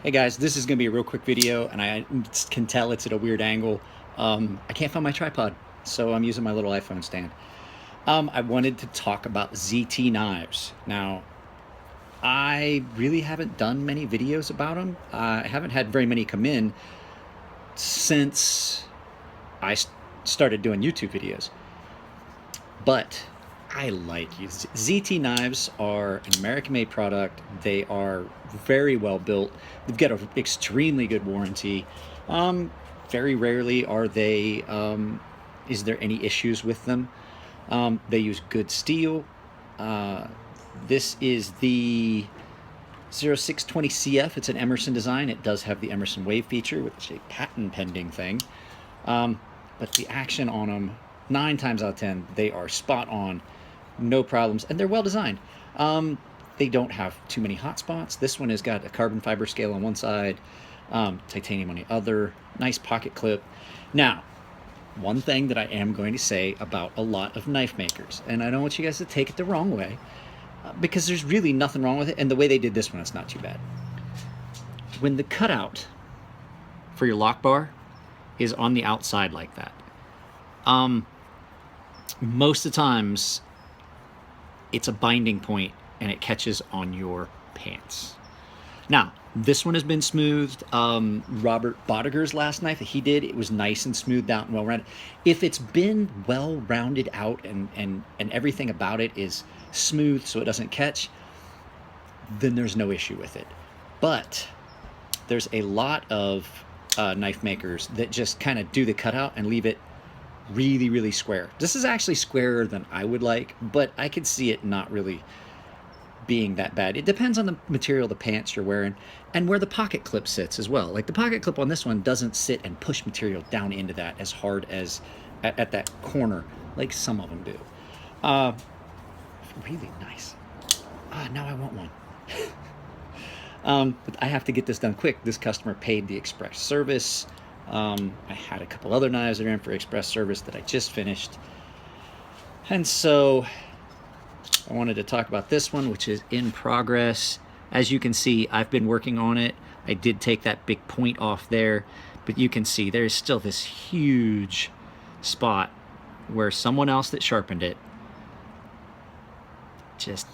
Hey guys, this is going to be a real quick video, and I can tell it's at a weird angle. I can't find my tripod, so I'm using my little iPhone stand. I wanted to talk about ZT knives. Now, I really haven't done many videos about them. I haven't had very many come in since I started doing YouTube videos. But I like these. ZT knives are an American-made product. They are very well built. They've got an extremely good warranty. Very rarely are they, is there any issues with them. They use good steel. This is the 0620CF. It's an Emerson design. It does have the Emerson wave feature, which is a patent pending thing. But the action on them, 9 times out of 10, they are spot on, no problems, and they're well designed. They don't have too many hot spots. This one has got a carbon fiber scale on one side, titanium on the other, nice pocket clip. Now, one thing that I am going to say about a lot of knife makers, and I don't want you guys to take it the wrong way, because there's really nothing wrong with it, and the way they did this one, it's not too bad. When the cutout for your lock bar is on the outside like that, most of the times it's a binding point and it catches on your pants. Now, this one has been smoothed. Robert Bodiger's last knife that he did, it was nice and smoothed out and well rounded. If it's been well rounded out and everything about it is smooth so it doesn't catch, then there's no issue with it. But there's a lot of knife makers that just kind of do the cutout and leave it really, really square. This is actually squarer than I would like, but I could see it not really being that bad. It depends on the material of the pants you're wearing and where the pocket clip sits as well. Like the pocket clip on this one doesn't sit and push material down into that as hard as at that corner like some of them do. Really nice. Now I want one. But I have to get this done quick. This customer paid the express service. I had a couple other knives that are in for express service that I just finished. And so I wanted to talk about this one, which is in progress. As you can see, I've been working on it. I did take that big point off there, but you can see there's still this huge spot where someone else that sharpened it just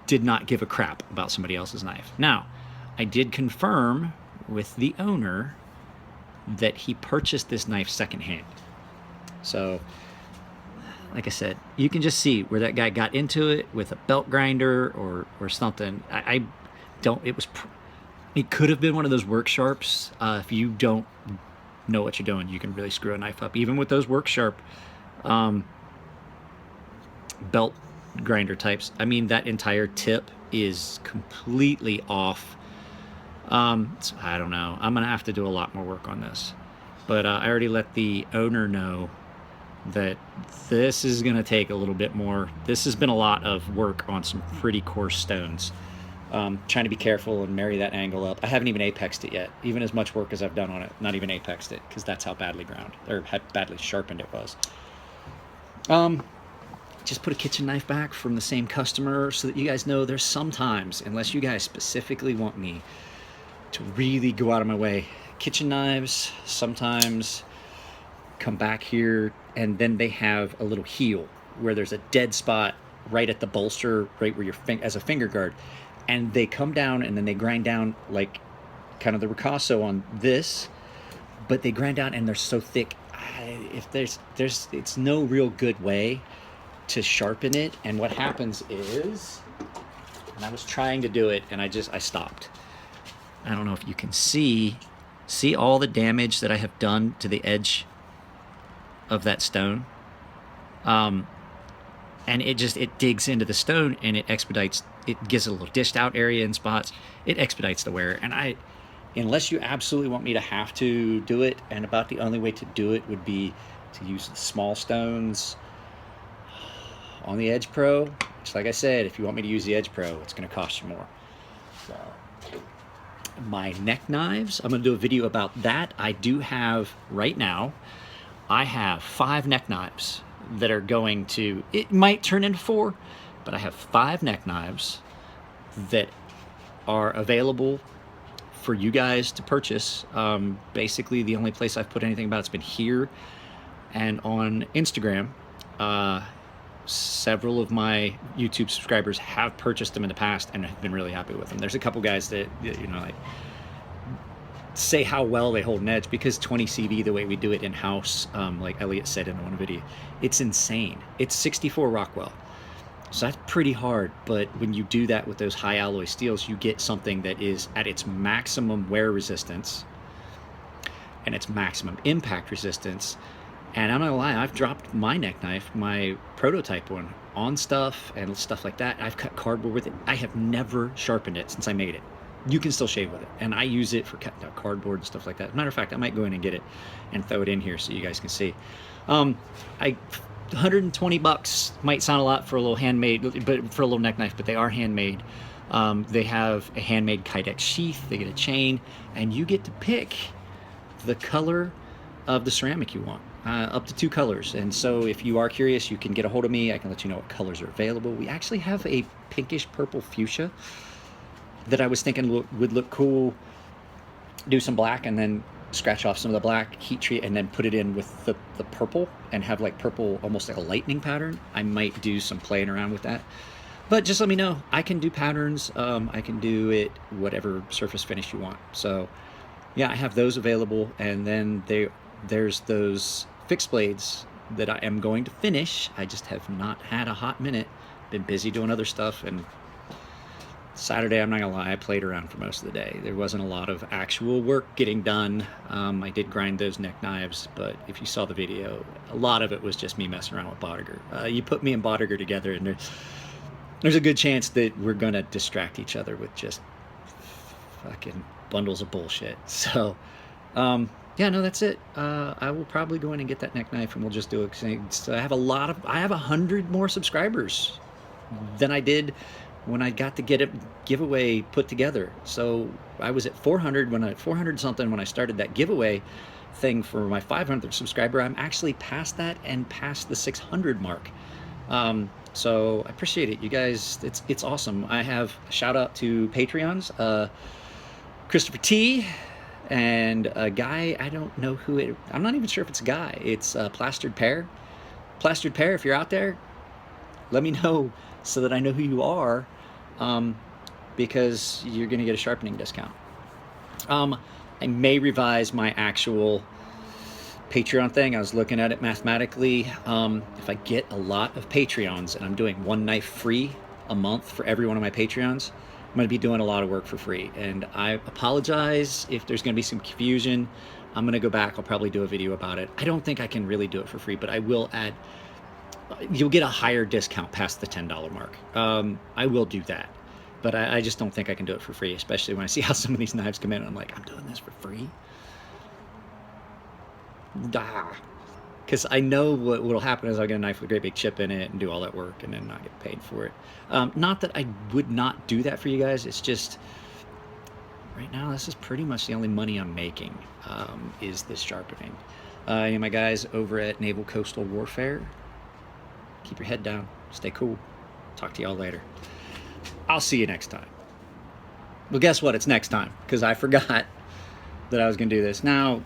did not give a crap about somebody else's knife. Now, I did confirm with the owner that he purchased this knife secondhand. So, like I said, you can just see where that guy got into it with a belt grinder or something. I don't, it could have been one of those work sharps. If you don't know what you're doing, you can really screw a knife up. Even with those work sharp belt grinder types, I mean, that entire tip is completely off. So I don't know. I'm gonna have to do a lot more work on this, but I already let the owner know that this is gonna take a little bit more. This has been a lot of work on some pretty coarse stones. Trying to be careful and marry that angle up. I haven't even apexed it yet, even as much work as I've done on it. Not even apexed it, because that's how badly ground or how badly sharpened it was. Just put a kitchen knife back from the same customer so that you guys know there's sometimes, unless you guys specifically want me to really go out of my way, kitchen knives sometimes come back here and then they have a little heel where there's a dead spot right at the bolster, right where your as a finger guard, and they come down and then they grind down like kind of the ricasso on this, but they grind down and they're so thick. If it's no real good way to sharpen it, and what happens is, and I was trying to do it and I stopped. I don't know if you can see all the damage that I have done to the edge of that stone. And it digs into the stone and it expedites, it gives a little dished out area in spots. It expedites the wear. And unless you absolutely want me to have to do it, and about the only way to do it would be to use the small stones on the Edge Pro, which, like I said, if you want me to use the Edge Pro, it's gonna cost you more. So, my neck knives, I'm going to do a video about that. I do have, right now, I have 5 neck knives that are going to, it might turn into 4, but I have 5 neck knives that are available for you guys to purchase. Basically, the only place I've put anything about it's been here and on Instagram. Several of my YouTube subscribers have purchased them in the past and have been really happy with them. There's a couple guys that you know, like, say how well they hold an edge, because 20 CV, the way we do it in house, like Elliot said in one video, it's insane. It's 64 Rockwell. So that's pretty hard, but when you do that with those high alloy steels, you get something that is at its maximum wear resistance and its maximum impact resistance. And I'm not gonna lie, I've dropped my neck knife, my prototype one, on stuff and stuff like that. I've cut cardboard with it. I have never sharpened it since I made it. You can still shave with it, and I use it for cutting out cardboard and stuff like that. Matter of fact, I might go in and get it and throw it in here so you guys can see. 120 bucks might sound a lot for a little handmade, but for a little neck knife, but they are handmade. They have a handmade Kydex sheath, they get a chain, and you get to pick the color of the ceramic you want, up to 2 colors. And so if you are curious, you can get a hold of me. I can let you know what colors are available. We actually have a pinkish purple fuchsia that I was thinking would look cool. Do some black and then scratch off some of the black, heat treat, and then put it in with the purple and have like purple, almost like a lightning pattern. I might do some playing around with that, but just let me know. I can do patterns. I can do it whatever surface finish you want. So yeah, I have those available. And then there's those fixed blades that I am going to finish. I just have not had a hot minute, been busy doing other stuff. And Saturday, I'm not gonna lie, I played around for most of the day. There wasn't a lot of actual work getting done. I did grind those neck knives, but if you saw the video, a lot of it was just me messing around with Bodiger. You put me and Bodiger together, and there's a good chance that we're gonna distract each other with just fucking bundles of bullshit. So, yeah, no, that's it. I will probably go in and get that neck knife, and we'll just do it. So I have 100 more subscribers than I did when I got the giveaway put together. So I was at 400 something when I started that giveaway thing for my 500th subscriber. I'm actually past that and past the 600 mark. So I appreciate it, you guys. It's awesome. I have a shout out to Patreons, Christopher T, and a guy, I don't know who it, I'm not even sure if it's a guy. It's Plastered Pear. Plastered Pear, if you're out there, let me know so that I know who you are, because you're gonna get a sharpening discount. I may revise my actual Patreon thing. I was looking at it mathematically. If I get a lot of Patreons and I'm doing one knife free a month for every one of my Patreons, I'm going to be doing a lot of work for free. And I apologize if there's going to be some confusion. I'm going to go back. I'll probably do a video about it. I don't think I can really do it for free, but I will add, you'll get a higher discount past the $10 mark. I will do that, but I just don't think I can do it for free, especially when I see how some of these knives come in. I'm like, I'm doing this for free? Because I know what'll happen is I'll get a knife with a great big chip in it and do all that work and then not get paid for it. Not that I would not do that for you guys. It's just right now this is pretty much the only money I'm making, is this sharpening. My guys over at Naval Coastal Warfare, keep your head down, stay cool. Talk to y'all later. I'll see you next time. Well, guess what? It's next time, because I forgot that I was gonna do this. Now,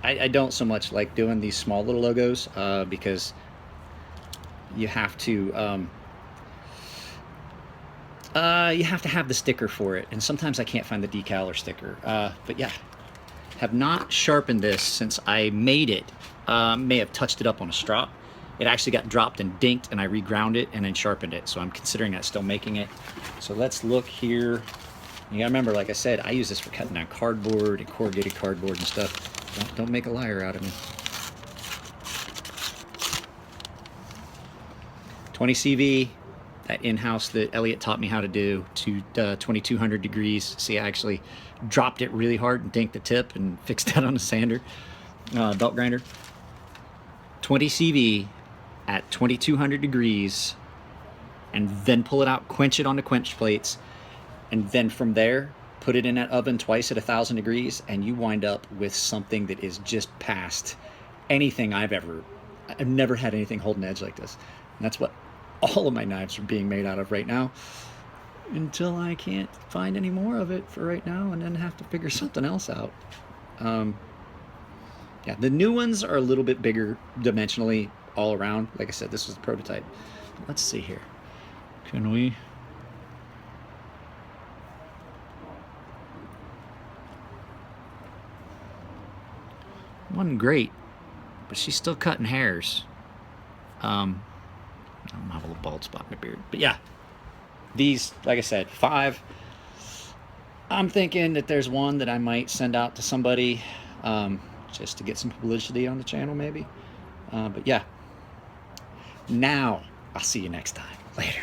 I don't so much like doing these small little logos, because you have to have the sticker for it, and sometimes I can't find the decal or sticker. But yeah, have not sharpened this since I made it. May have touched it up on a strop. It actually got dropped and dinked, and I reground it and then sharpened it. So I'm considering that still making it. So let's look here. You gotta remember, like I said, I use this for cutting down cardboard and corrugated cardboard and stuff. Don't make a liar out of me. 20 CV, that in-house that Elliot taught me how to do, to 2200 degrees. See, I actually dropped it really hard and dinked the tip and fixed that on a sander, belt grinder. 20 CV at 2200 degrees, and then pull it out, quench it on the quench plates, and then from there, put it in that oven twice at 1000 degrees, and you wind up with something that is just past anything I've never had anything hold an edge like this. And that's what all of my knives are being made out of right now. until I can't find any more of it for right now, and then have to figure something else out. Yeah, the new ones are a little bit bigger dimensionally all around. Like I said, this was the prototype. Let's see here. Can we? Wasn't great, but she's still cutting hairs. I don't have a little bald spot in my beard. But yeah, these, like I said, 5. I'm thinking that there's one that I might send out to somebody just to get some publicity on the channel maybe. But yeah, now I'll see you next time. Later.